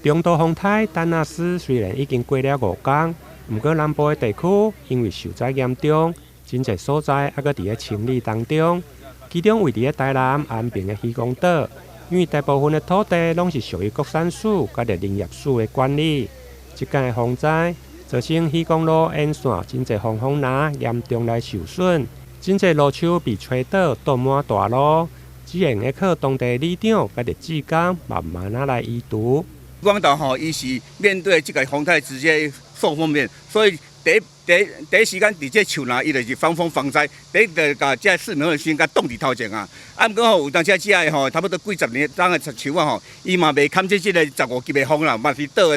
中度风台丹纳斯虽然已经过了5天，不过南部的地区因为受灾严重，真侪所在还搁伫咧清理当中。其中位伫咧台南安平的渔光岛，因为大部分的土地拢是属于国产署甲着林业署的管理，即间的风灾造成渔光路沿线真侪风林严重来受损，真侪路树被吹倒倒满大路，只用会靠当地里长甲着志工慢慢来移除。广岛吼，伊是面对这个风台直接受风面，所以第一时间伫这树林，伊就是防风防灾，第一个甲这市民先甲挡伫头前啊。啊，毋过吼有当时这吼差不多几十年当的树啊吼，伊嘛袂堪这个15级的风啦，嘛是倒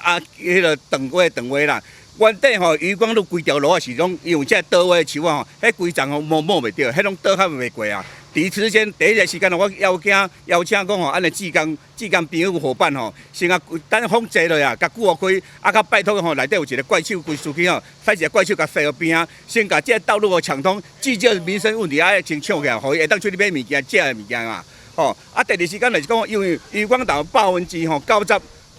啊，迄个断话啦。原底吼渔光路规条路啊是拢用这倒话的树啊吼，迄规丛吼摸袂着，迄拢倒较袂过啊。第一时间我邀请讲吼，安尼志工朋友伙伴吼，先啊等风坐落啊，甲旧河开，啊甲拜托吼内底有一个怪手规司机吼，使一个怪手甲塞到边啊，先甲这道路互畅通，至少民生问题爱先抢起来，互伊会当出去买物件、食的物件啊。吼，啊第二时间就是讲，因为渔光岛90%吼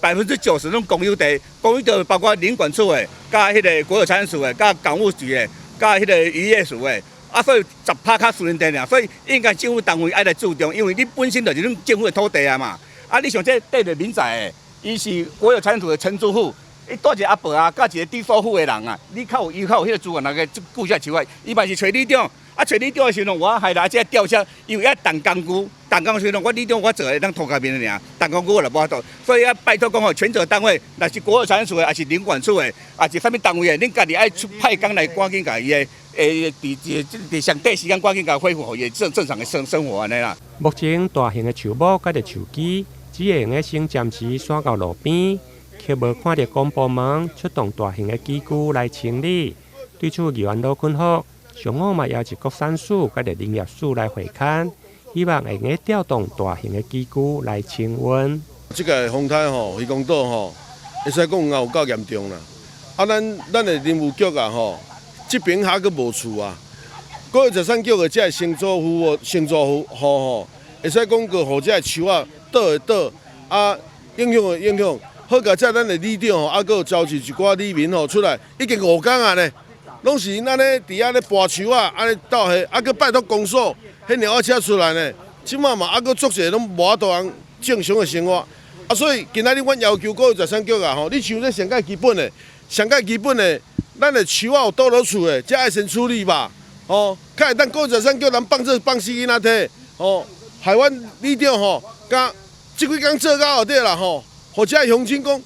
90%拢公有地，公有地包括林管处的、甲迄个国有财产署的、甲港务局的、甲迄个渔业署的。啊，所以10%较私人地尔，所以应该政府单位爱来注重，因为你本身就是恁政府的土地啊嘛。啊，你像这缀着民宅的，伊是国有财产署的承租户，伊带一个阿伯啊，甲一个地首府的人啊，你较有迄个资源，那个顾下树啊，伊嘛是找里长，啊找里长的时阵，我害来这吊车，因为要动工具，动工时阵我里长我做会当拖下面的尔，动工具我就无法度，所以啊拜托讲吼，权责单位，若是国有财产署的，还是林管处的，还是啥物单位的，恁家己爱出派工来赶紧甲伊的。伫上短时间赶紧甲恢复，也正常的生活安尼啦。目前大型的树木甲着树基，只会用个先暂时散到路边，却无看到公部门出动大型的机具来清理。对此议员罗坤福上午嘛邀请国产署甲着林业署来会勘，希望会用调动大型的机具来清运。这个风台吼，渔光岛吼，会使讲有够严重啦。啊，咱的林务局啊吼。这边还阁无厝啊！国有财产局的这承租户吼，会使讲个，互这树啊倒啊，影响。好甲这咱的里长吼，啊阁召集一寡里民吼出来，已经5天啊呢，拢是安尼伫遐咧拔树啊，安尼倒下，啊阁拜托公所，迄鸟仔车出来呢，即马嘛啊阁足侪拢无法度通正常的生活。啊，所以今仔日阮要求国有财产局啊吼，你像这上基本的。咱的树啊有倒落厝的，才爱先处理吧。哦，较会当国有财产局人放死囡仔体。哦，害阮里长吼，甲即几工做到后底啦吼，或者乡亲讲，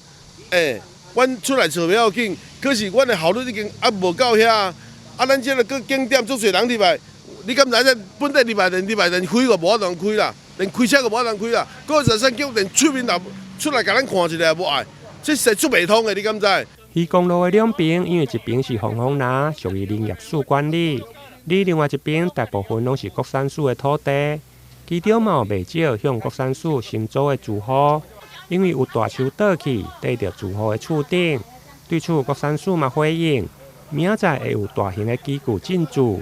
阮出来做袂要紧，可是阮的效率已经无到遐啊。啊，咱这个搁景点足侪人入来，你敢知影本地入来连开个无法度开啦，连开车个无法度开啦。国有财产局连出面也出来甲咱看一下也无爱，这实做袂通的，你敢知？渔光路的两边，因为一边是风林，属于林业署管理；另外一边大部分拢是国产署的土地，其中嘛有袂少向国产署新租的住户，因为有大树倒去，缀着住户的厝顶。对此，国产署嘛回应，明仔会有大型的机具进驻，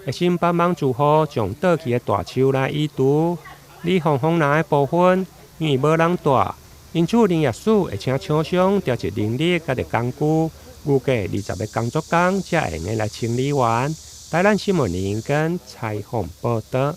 会先帮忙住户将倒去的大树来移除。风林的部分，因为无人带。因此，林业署会请厂商调集人力甲着工具，预计20个工作天才会用来清理完。台南新闻林跟采访报道。